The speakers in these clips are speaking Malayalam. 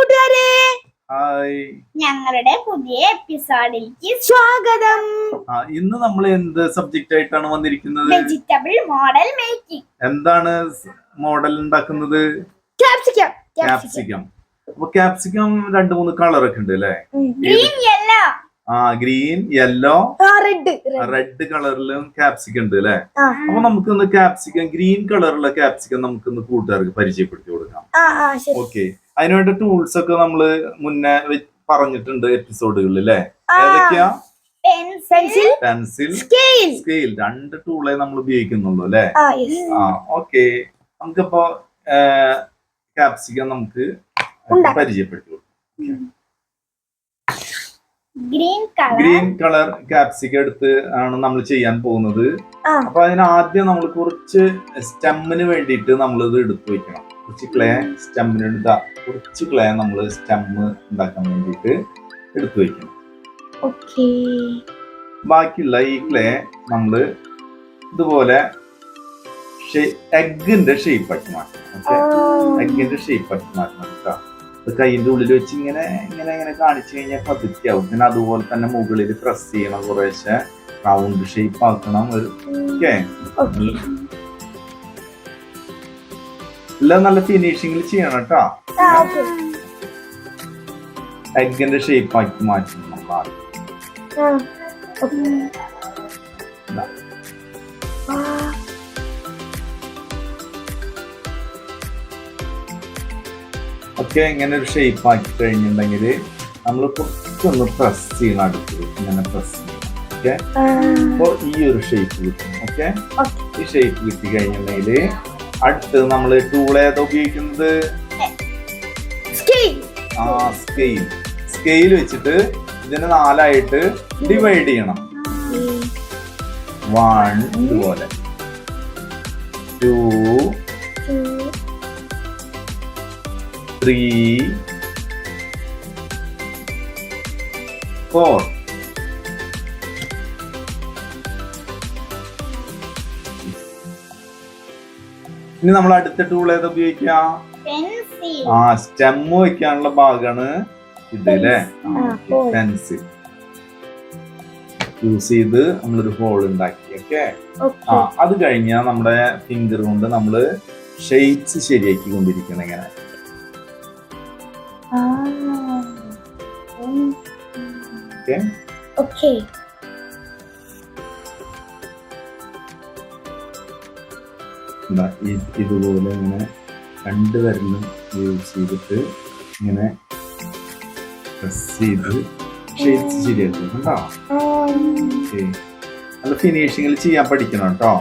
കൂട്ടുകാരെ, ഹായ്, ഞങ്ങളുടെ പുതിയ എപ്പിസോഡിലേക്ക് സ്വാഗതം. ഇന്ന് നമ്മൾ എന്ത് സബ്ജക്റ്റ് ആയിട്ടാണ് വന്നിരിക്കുന്നത്? Vegetable model making. എന്താണ് മോഡൽ ഉണ്ടാക്കുന്നത്? ക്യാപ്സിക്കം. അപ്പൊ ക്യാപ്സിക്കം 2-3 കളർ ഒക്കെ ഉണ്ട് അല്ലേ? Green, yellow. Green, yellow, red കളറിലും ക്യാപ്സിക്കം ഉണ്ട് അല്ലെ? അപ്പൊ നമുക്കൊന്ന് ക്യാപ്സിക്കം, ഗ്രീൻ കളറുള്ള ക്യാപ്സിക്കം നമുക്കൊന്ന് കൂട്ടുകാർക്ക് പരിചയപ്പെടുത്തി കൊടുക്കാം. ഓക്കെ, അതിനുവേണ്ട ടൂൾസ് ഒക്കെ നമ്മള് മുന്നേ പറഞ്ഞിട്ടുണ്ട് എപ്പിസോഡുകളിൽ അല്ലെ? ഏതൊക്കെയാ? Pencil, scale. 2 ടൂളെ നമ്മൾ ഉപയോഗിക്കുന്നുള്ളൂ അല്ലെ? ഓക്കെ, നമുക്കിപ്പോ ക്യാപ്സിക്കം നമുക്ക് പരിചയപ്പെടുത്തി കൊടുക്കാം. ഗ്രീൻ കളർ ക്യാപ്സിക്കം എടുത്ത് ആണ് നമ്മൾ ചെയ്യാൻ പോകുന്നത്. അപ്പൊ അതിന് ആദ്യം നമ്മൾ കുറച്ച് സ്റ്റെമ്മിന് വേണ്ടിയിട്ട് നമ്മൾ ഇത് എടുത്തു വെക്കണം. കുറച്ച് ക്ലേ സ്റ്റെമ്മിന് കുറച്ച് ക്ലേ നമ്മൾ സ്റ്റെമ്മ് ഉണ്ടാക്കാൻ വേണ്ടിയിട്ട് എടുത്തു വെക്കണം. ബാക്കിയുള്ള ഈ ക്ലേ നമ്മള് ഇതുപോലെ എഗ്ഗിന്റെ ഷേപ്പ് ആക്കി മാറ്റണം. എഗ്ഗിന്റെ ഷേപ്പ് ആക്കി മാറ്റണം കേട്ടോ. കൈന്റെ ഉള്ളിൽ വെച്ച് ഇങ്ങനെ ഇങ്ങനെ ഇങ്ങനെ കാണിച്ചു കഴിഞ്ഞാൽ പതുക്കിയാവും. പിന്നെ അതുപോലെ തന്നെ മുകളിൽ പ്രസ് ചെയ്യണം, കുറേശ്ശെ റൗണ്ട് ഷേപ്പ് ആക്കണം. എല്ലാം നല്ല ഫിനിഷിംഗിൽ ചെയ്യണം കേട്ടോ. എഗ്ഗിന്റെ ഷേപ്പ് ആക്കി മാറ്റണം നമ്മൾ ആദ്യം. ഒക്കെ ഇങ്ങനെ ഒരു ഷേപ്പ് ആക്കി കഴിഞ്ഞിട്ടുണ്ടെങ്കിൽ നമ്മൾ കുറച്ചൊന്ന് പ്രസ് ചെയ്യണം, അടുത്ത് ഇങ്ങനെ പ്രസ് ചെയ്യണം. ഓക്കെ, അപ്പൊ ഈ ഒരു ഷേപ്പ് കിട്ടും. ഓക്കെ, ഈ ഷേപ്പ് കിട്ടി കഴിഞ്ഞിട്ടുണ്ടെങ്കിൽ അടുത്ത് നമ്മൾ ടൂൾ ഏതാ ഉപയോഗിക്കുന്നത്? സ്കെയിൽ വെച്ചിട്ട് ഇതിനെ 4ആയിട്ട് ഡിവൈഡ് ചെയ്യണം. 1 ഇതുപോലെ, 2, 3, 4. ഇനി നമ്മൾ അടുത്ത ടൂൾ ഏതാ ഉപയോഗിക്കാം? സ്റ്റെമ്മ് വെക്കാനുള്ള ഭാഗമാണ് ഇത് അല്ലേ? പെൻസിൽ യൂസ് ചെയ്ത് നമ്മളൊരു ഹോൾ ഉണ്ടാക്കി. ഓക്കെ, അത് കഴിഞ്ഞാൽ നമ്മുടെ ഫിംഗർ കൊണ്ട് നമ്മള് ഷേപ്സ് ശരിയാക്കി കൊണ്ടിരിക്കണം. ഇങ്ങനെ ഇതുപോലെ ഇങ്ങനെ 2 വിരലും യൂസ് ചെയ്തിട്ട് ഇങ്ങനെ പ്രസ് ചെയ്ത് ഷേപ്സ് ശരിയാക്കും കേട്ടോ. നല്ല ഫിനിഷിങ്ങിൽ ചെയ്യാൻ പഠിക്കണം കേട്ടോ.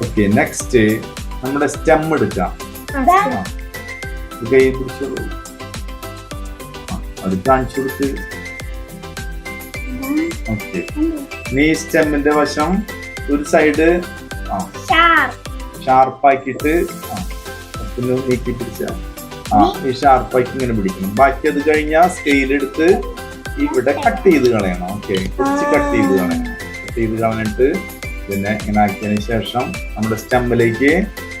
ഓക്കെ, നെക്സ്റ്റ് നമ്മുടെ സ്റ്റെം എടുക്കാം. കൈ പിടിച്ചോളൂ, അത് കാണിച്ചു കൊടുത്ത്. ഓക്കെ, ഈ സ്റ്റെമ്മിന്റെ വശം ഒരു സൈഡ് ഷാർപ്പാക്കിയിട്ട് നീക്കി പിടിച്ച ഈ ഷാർപ്പാക്കി ഇങ്ങനെ പിടിക്കണം. ബാക്കി അത് കഴിഞ്ഞാൽ സ്കെയിൽ എടുത്ത് ഇവിടെ കട്ട് ചെയ്ത് കളയണം. ഓക്കെ, കുറച്ച് കട്ട് ചെയ്ത് കളഞ്ഞിട്ട് പിന്നെ ഇങ്ങനെ ആക്കിയതിന് ശേഷം നമ്മുടെ സ്റ്റെമ്മിലേക്ക്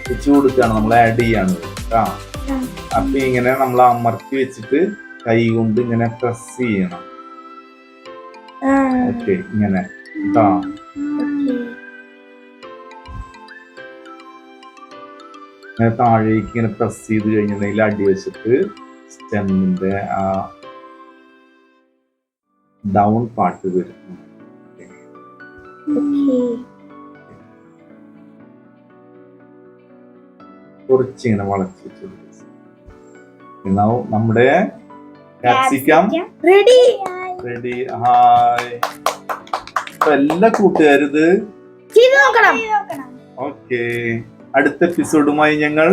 വെച്ച് കൊടുക്കുകയാണ്, നമ്മൾ ആഡ് ചെയ്യാണ് കേട്ടോ. അപ്പൊ ഇങ്ങനെ നമ്മൾ അമർത്തി വെച്ചിട്ട് കൈ കൊണ്ട് ഇങ്ങനെ പ്രസ് ചെയ്യണം. ഓക്കെ, ഇങ്ങനെ കേട്ടോ. ഇങ്ങനെ താഴേക്ക് ഇങ്ങനെ പ്രസ് ചെയ്ത് കഴിഞ്ഞിട്ടുണ്ടെങ്കിൽ അടി വെച്ചിട്ട് സ്റ്റെമ്മിന്റെ ആ ഡൗൺ പാർട്ട് വരും. കുറച്ചിങ്ങനെ വളച്ച് വെച്ചെടുക്കും. നമ്മുടെ ക്യാപ്സിക്കം റെഡി. ഹായ്, എല്ലാ കൂട്ടുകാരും ഇത് ചെയ്തു നോക്കണം. ഓക്കെ, അടുത്ത എപ്പിസോഡുമായി ഞങ്ങൾ